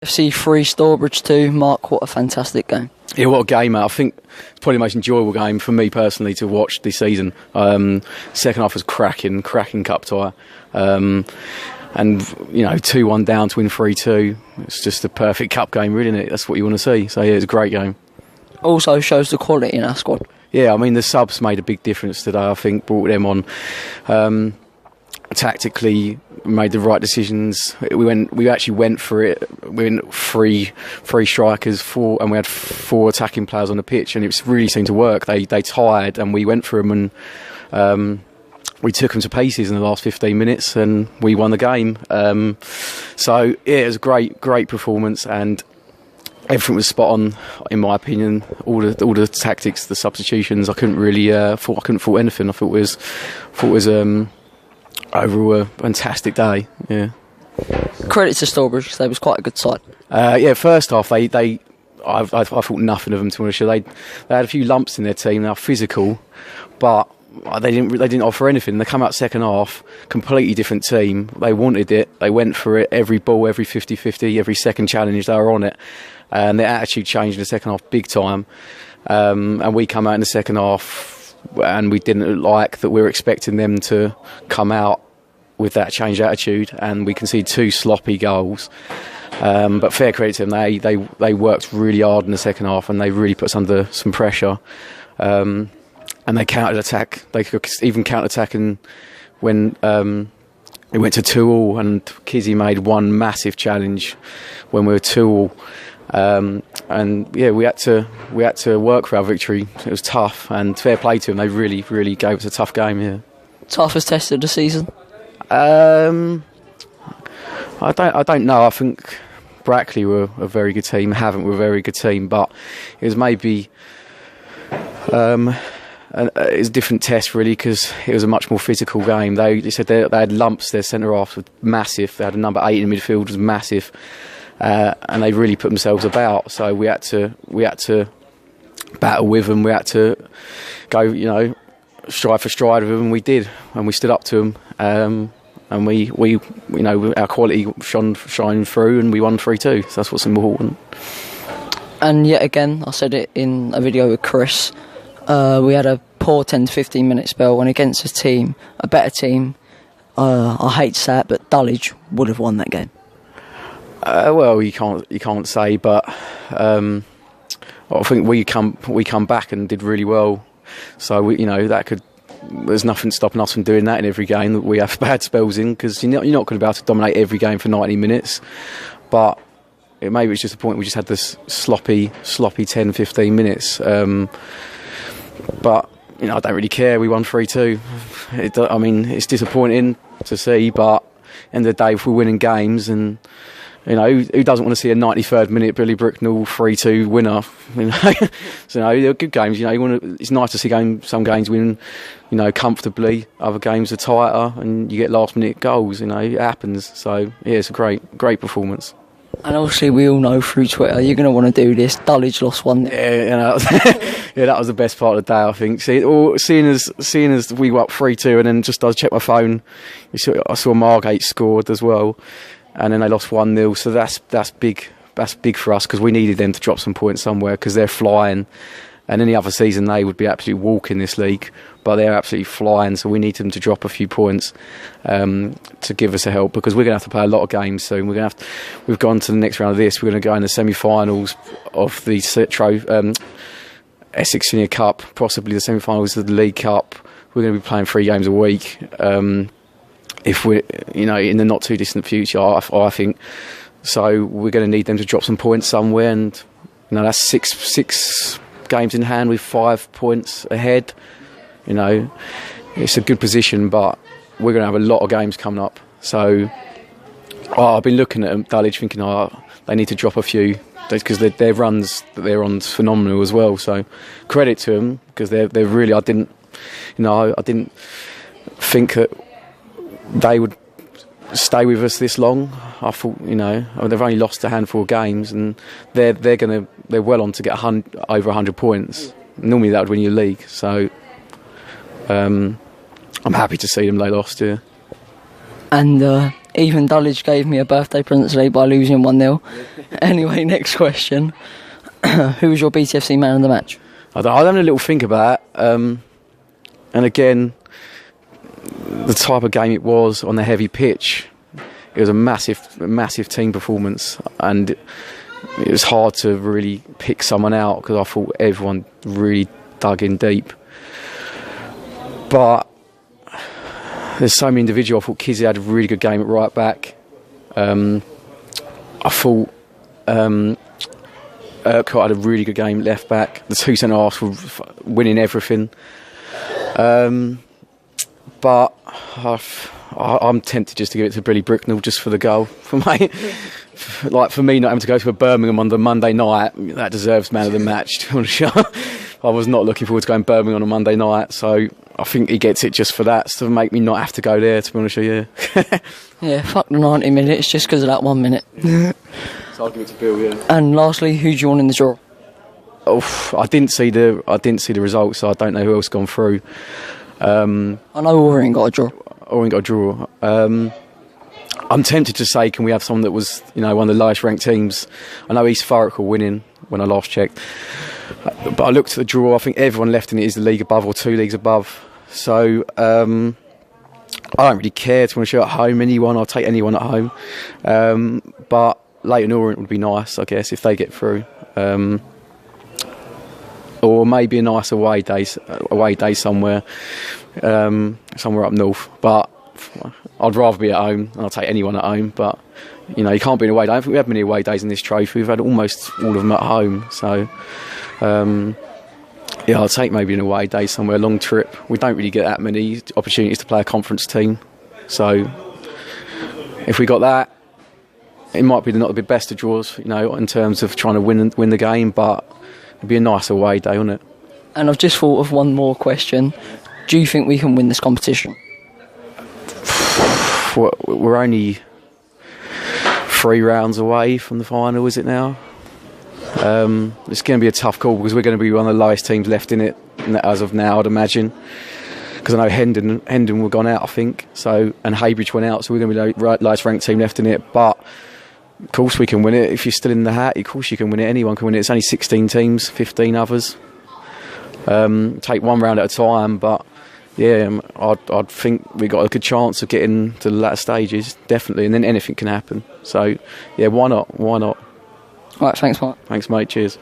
BTFC 3, STOURBRIDGE 2. Mark, what a fantastic game. Yeah, what a game, mate. I think it's probably the most enjoyable game for me personally to watch this season. Second half was cracking cup tie. And, 2-1 down to win 3-2. It's just a perfect cup game, really, isn't it? That's what you want to see. So, yeah, it's a great game. Also shows the quality in our squad. Yeah, I mean, the subs made a big difference today, I think, brought them on. Tactically made the right decisions. We actually went for it. We went three strikers, and we had 4 attacking players on the pitch, and it really seemed to work. They tired, and we went for them, and we took them to pieces in the last 15 minutes, and we won the game. So yeah, it was a great performance, and everything was spot on, in my opinion. All the tactics, the substitutions, I couldn't really fault anything. I thought it was overall a fantastic day. Yeah. Credit to STOURBRIDGE, because they was quite a good side. First half I thought nothing of them, to be honest. They had a few lumps in their team. They are physical, but they didn't offer anything. They come out second half, completely different team. They wanted it. They went for it. Every ball, every 50-50, every second challenge, they were on it. And their attitude changed in the second half big time. And we come out in the second half, and we didn't look like that we were expecting them to come out with that changed attitude, and we conceded 2 sloppy goals. But fair credit to them, they worked really hard in the second half, and they really put us under some pressure. And they counter-attack. They could even counter-attacking when it went to 2-2, and Kizzy made one massive challenge when we were 2-2. And yeah, we had to work for our victory. It was tough, and fair play to them. They really gave us a tough game. Yeah. Toughest test of the season. I don't know. I think Brackley were a very good team. Havant were a very good team, but it was maybe it was a different test, really, because it was a much more physical game. They said they had lumps. Their centre half was massive. They had a number 8 in midfield, was massive, and they really put themselves about. So we had to battle with them. We had to go, stride for stride with them, and we did, and we stood up to them, and we our quality shone through, and we won 3-2. So that's what's important. And yet again, I said it in a video with Chris, we had a poor 10 to 15 minute spell, and against a better team, I hate to say it, but Dulwich would have won that game. Well, you can't say, but I think we come back and did really well. So there's nothing stopping us from doing that in every game that we have bad spells in, because you're not going to be able to dominate every game for 90 minutes. But maybe it's just a point we just had this sloppy 10-15 minutes. But I don't really care. We won 3-2. It's disappointing to see, but at the end of the day, if we're winning games, and who doesn't want to see a 93rd minute Billy Bricknell 3-2 winner? So they're good games. It's nice to see some games win, comfortably. Other games are tighter, and you get last minute goals. It happens. So yeah, it's a great performance. And obviously, we all know through Twitter you're going to want to do this. Dulwich lost 1-0. Yeah, that was the best part of the day, I think. Seeing as we were up 3-2, and then just I checked my phone, I saw Margate scored as well, and then they lost 1-0. So that's big. That's big for us, because we needed them to drop some points somewhere, because they're flying. And any other season they would be absolutely walking this league, but they're absolutely flying. So we need them to drop a few points to give us a help, because we're going to have to play a lot of games soon. We've gone to the next round of this. We're going to go in the semi-finals of the Essex Senior Cup, possibly the semi-finals of the League Cup. We're going to be playing 3 games a week. If we're in the not too distant future, I think. So we're going to need them to drop some points somewhere, and that's six games in hand with 5 points ahead. It's a good position, but we're going to have a lot of games coming up. So I've been looking at Dulwich thinking, they need to drop a few, because their runs that they're on is phenomenal as well. So credit to them, because they're really. I didn't think that they would stay with us this long. I thought, they've only lost a handful of games, and they're well on to get over 100 points. Normally that would win your league. So I'm happy to see them they lost. Yeah. And even Dulwich gave me a birthday present today by losing 1-0. Anyway, next question. Who was your BTFC man of the match? I was having a little think about it, and again, the type of game it was on the heavy pitch, it was a massive team performance, and it was hard to really pick someone out because I thought everyone really dug in deep. But there's so many individuals. I thought Kizzy had a really good game at right back. I thought Urquhart had a really good game at left back. The two centre-halves were winning everything. But I'm tempted just to give it to Billy Bricknell just for the goal. For me not having to go to a Birmingham on the Monday night, that deserves man of the match, to be honest. I was not looking forward to going to Birmingham on a Monday night, so I think he gets it just for that, to make me not have to go there, to be honest with you. Yeah, fuck the 90 minutes just because of that 1 minute. So I'll give it to Bill, yeah. And lastly, who do you want in the draw? Oh, I didn't see the results, so I don't know who else gone through. I know Orient got a draw. Orient got a draw. I'm tempted to say, can we have someone that was, one of the lowest ranked teams? I know East Thurrock were winning when I last checked, but I looked at the draw. I think everyone left in it is the league above or 2 leagues above. So I don't really care. To want to show at home anyone, I'll take anyone at home. But Leighton Orient would be nice, I guess, if they get through. Or maybe a nice away day somewhere up north. But I'd rather be at home. I'll take anyone at home. But you can't be in away day. I don't think we have many away days in this trophy. We've had almost all of them at home. So I'll take maybe an away day somewhere, a long trip. We don't really get that many opportunities to play a conference team. So if we got that, it might be not the best of draws, in terms of trying to win the game, but it'd be a nice away day, wouldn't it? And I've just thought of one more question. Do you think we can win this competition? We're only 3 rounds away from the final, is it now? It's going to be a tough call because we're going to be one of the lowest teams left in it as of now, I'd imagine. Because I know Hendon were gone out, I think. So, and Heybridge went out, so we're going to be the lowest ranked team left in it. But of course we can win it. If you're still in the hat, of course you can win it. Anyone can win it. It's only 16 teams, 15 others. Take one round at a time, but yeah, I'd think we got a good chance of getting to the latter stages, definitely, and then anything can happen. So yeah, why not? Why not? All right, thanks, Mike. Thanks, mate. Cheers.